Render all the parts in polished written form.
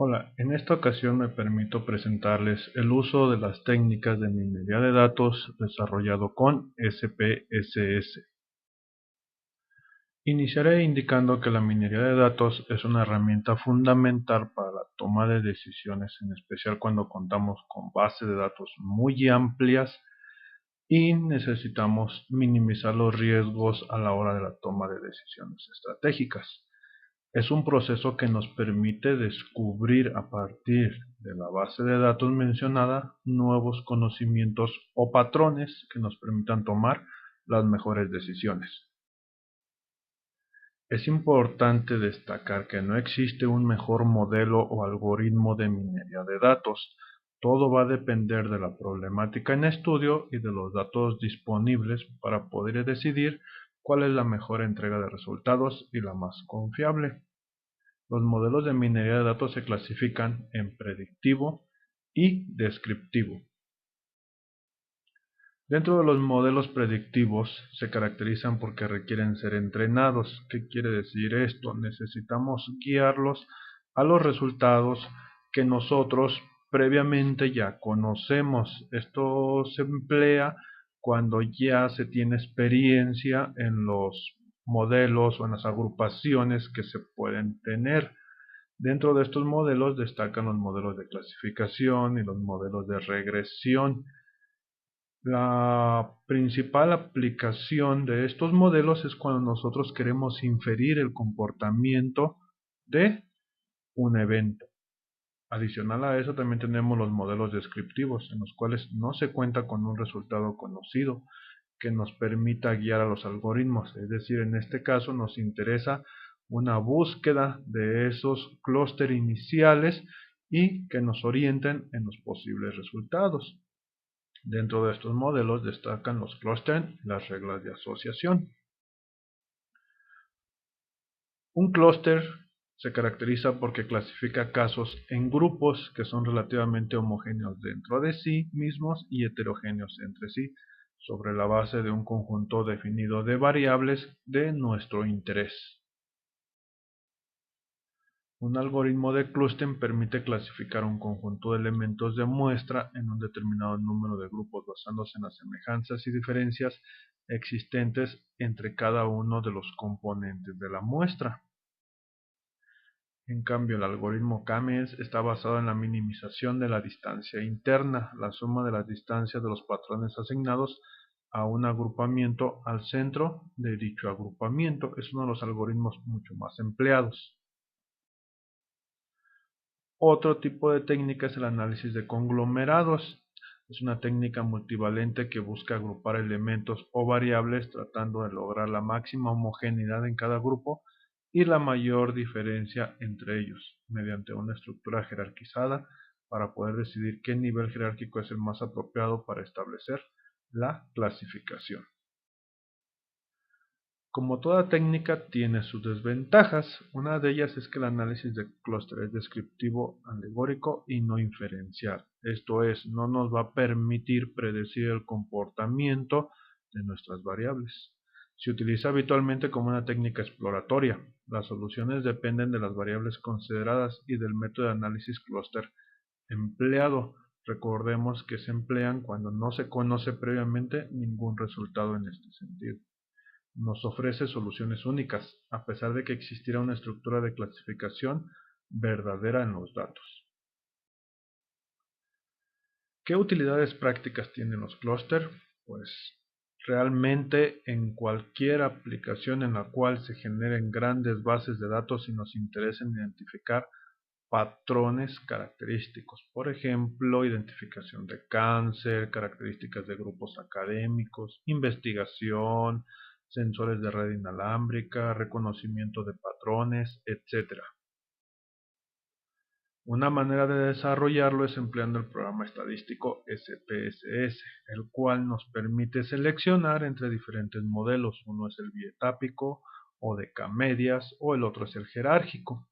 Hola, en esta ocasión me permito presentarles el uso de las técnicas de minería de datos desarrollado con SPSS. Iniciaré indicando que la minería de datos es una herramienta fundamental para la toma de decisiones, en especial cuando contamos con bases de datos muy amplias y necesitamos minimizar los riesgos a la hora de la toma de decisiones estratégicas. Es un proceso que nos permite descubrir a partir de la base de datos mencionada nuevos conocimientos o patrones que nos permitan tomar las mejores decisiones. Es importante destacar que no existe un mejor modelo o algoritmo de minería de datos. Todo va a depender de la problemática en estudio y de los datos disponibles para poder decidir cuál es la mejor entrega de resultados y la más confiable. Los modelos de minería de datos se clasifican en predictivo y descriptivo. Dentro de los modelos predictivos se caracterizan porque requieren ser entrenados. ¿Qué quiere decir esto? Necesitamos guiarlos a los resultados que nosotros previamente ya conocemos. Esto se emplea cuando ya se tiene experiencia en los modelos o en las agrupaciones que se pueden tener. Dentro de estos modelos destacan los modelos de clasificación y los modelos de regresión. La principal aplicación de estos modelos es cuando nosotros queremos inferir el comportamiento de un evento. Adicional a eso también tenemos los modelos descriptivos, en los cuales no se cuenta con un resultado conocido que nos permita guiar a los algoritmos. Es decir, en este caso nos interesa una búsqueda de esos clústeres iniciales y que nos orienten en los posibles resultados. Dentro de estos modelos destacan los clústeres y las reglas de asociación. Un clúster se caracteriza porque clasifica casos en grupos que son relativamente homogéneos dentro de sí mismos y heterogéneos entre sí, sobre la base de un conjunto definido de variables de nuestro interés. Un algoritmo de clúster permite clasificar un conjunto de elementos de muestra en un determinado número de grupos basándose en las semejanzas y diferencias existentes entre cada uno de los componentes de la muestra. En cambio, el algoritmo K-means está basado en la minimización de la distancia interna, la suma de las distancias de los patrones asignados a un agrupamiento al centro de dicho agrupamiento. Es uno de los algoritmos mucho más empleados. Otro tipo de técnica es el análisis de conglomerados. Es una técnica multivalente que busca agrupar elementos o variables tratando de lograr la máxima homogeneidad en cada grupo y la mayor diferencia entre ellos, mediante una estructura jerarquizada para poder decidir qué nivel jerárquico es el más apropiado para establecer la clasificación. Como toda técnica tiene sus desventajas, una de ellas es que el análisis de clúster es descriptivo, alegórico y no inferencial. Esto es, no nos va a permitir predecir el comportamiento de nuestras variables. Se utiliza habitualmente como una técnica exploratoria. Las soluciones dependen de las variables consideradas y del método de análisis clúster empleado. Recordemos que se emplean cuando no se conoce previamente ningún resultado en este sentido. Nos ofrece soluciones únicas, a pesar de que existiera una estructura de clasificación verdadera en los datos. ¿Qué utilidades prácticas tienen los clústeres? Pues realmente en cualquier aplicación en la cual se generen grandes bases de datos y nos interesen identificar patrones característicos, por ejemplo, identificación de cáncer, características de grupos académicos, investigación, sensores de red inalámbrica, reconocimiento de patrones, etc. Una manera de desarrollarlo es empleando el programa estadístico SPSS, el cual nos permite seleccionar entre diferentes modelos. Uno es el bietápico o de K-medias o el otro es el jerárquico.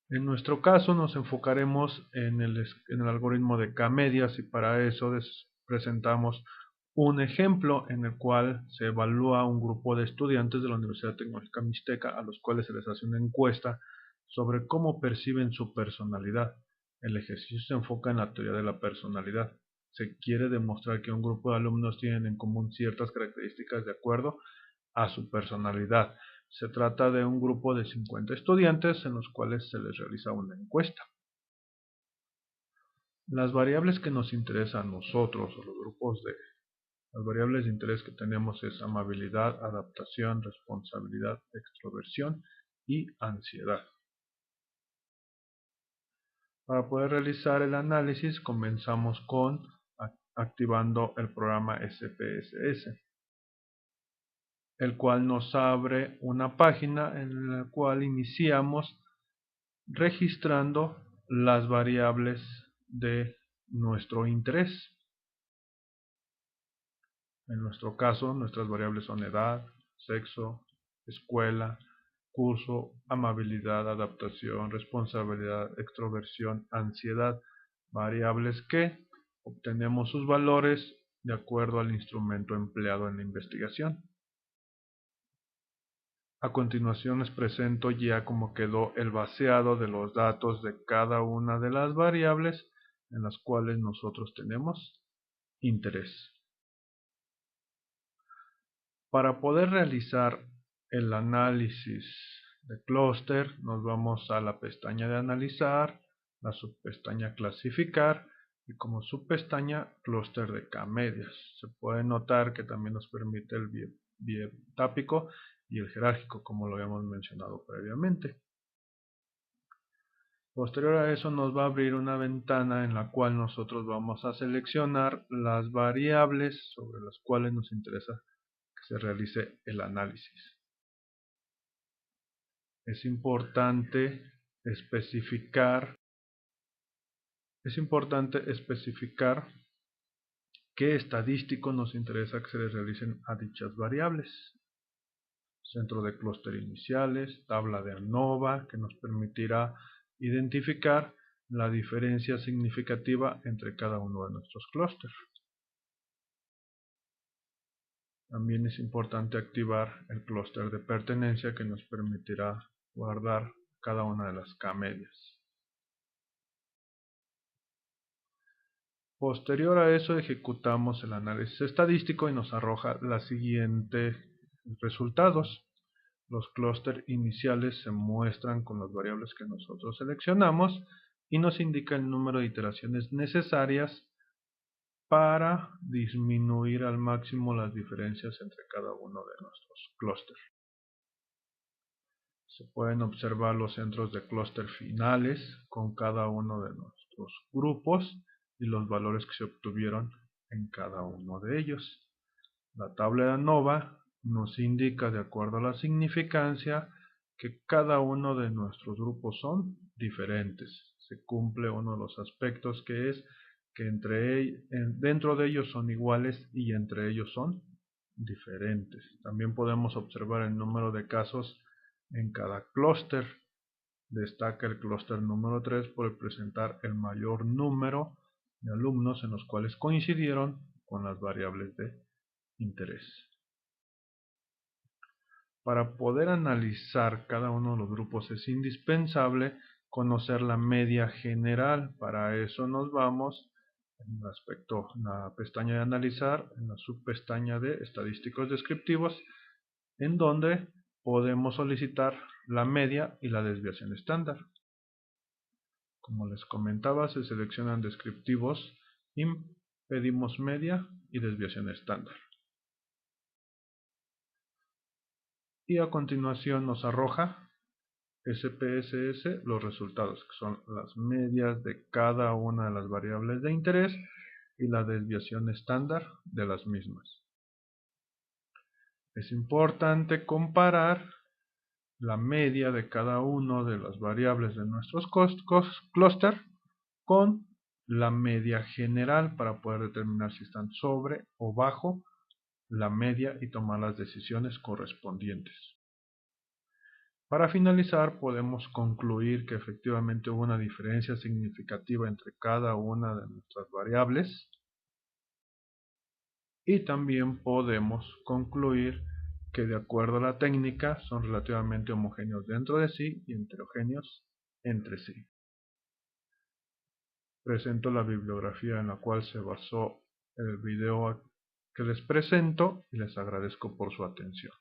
En nuestro caso nos enfocaremos en el algoritmo de K-medias y para eso presentamos un ejemplo en el cual se evalúa un grupo de estudiantes de la Universidad Tecnológica Mixteca a los cuales se les hace una encuesta sobre cómo perciben su personalidad. El ejercicio se enfoca en la teoría de la personalidad. Se quiere demostrar que un grupo de alumnos tienen en común ciertas características de acuerdo a su personalidad. Se trata de un grupo de 50 estudiantes en los cuales se les realiza una encuesta. Las variables que nos interesan a nosotros o los grupos de las variables de interés que tenemos es amabilidad, adaptación, responsabilidad, extroversión y ansiedad. Para poder realizar el análisis comenzamos con activando el programa SPSS, el cual nos abre una página en la cual iniciamos registrando las variables de nuestro interés. En nuestro caso, nuestras variables son edad, sexo, escuela, curso, amabilidad, adaptación, responsabilidad, extroversión, ansiedad, variables que obtenemos sus valores de acuerdo al instrumento empleado en la investigación. A continuación les presento ya cómo quedó el vaciado de los datos de cada una de las variables en las cuales nosotros tenemos interés. Para poder realizar el análisis de clúster, nos vamos a la pestaña de analizar, la subpestaña clasificar y como subpestaña clúster de K-medias. Se puede notar que también nos permite el bietápico y el jerárquico, como lo habíamos mencionado previamente. Posterior a eso nos va a abrir una ventana en la cual nosotros vamos a seleccionar las variables sobre las cuales nos interesa que se realice el análisis. Es importante especificar qué estadístico nos interesa que se les realicen a dichas variables. Centro de clúster iniciales, tabla de ANOVA, que nos permitirá identificar la diferencia significativa entre cada uno de nuestros clústeres. También es importante activar el clúster de pertenencia que nos permitirá guardar cada una de las K-medias. Posterior a eso ejecutamos el análisis estadístico y nos arroja los siguientes resultados. Los clústeres iniciales se muestran con las variables que nosotros seleccionamos y nos indica el número de iteraciones necesarias para disminuir al máximo las diferencias entre cada uno de nuestros clústeres. Se pueden observar los centros de clúster finales con cada uno de nuestros grupos y los valores que se obtuvieron en cada uno de ellos. La tabla de ANOVA nos indica, de acuerdo a la significancia, que cada uno de nuestros grupos son diferentes. Se cumple uno de los aspectos que es que dentro de ellos son iguales y entre ellos son diferentes. También podemos observar el número de casos en cada clúster. Destaca el clúster número 3 por presentar el mayor número de alumnos en los cuales coincidieron con las variables de interés. Para poder analizar cada uno de los grupos es indispensable conocer la media general. Para eso nos vamos en la pestaña de analizar, en la subpestaña de estadísticos descriptivos, en donde podemos solicitar la media y la desviación estándar. Como les comentaba, se seleccionan descriptivos y pedimos media y desviación estándar. Y a continuación nos arroja SPSS los resultados, que son las medias de cada una de las variables de interés y la desviación estándar de las mismas. Es importante comparar la media de cada una de las variables de nuestros clúster con la media general para poder determinar si están sobre o bajo la media y tomar las decisiones correspondientes. Para finalizar, podemos concluir que efectivamente hubo una diferencia significativa entre cada una de nuestras variables y también podemos concluir que de acuerdo a la técnica son relativamente homogéneos dentro de sí y heterogéneos entre sí. Presento la bibliografía en la cual se basó el video que les presento y les agradezco por su atención.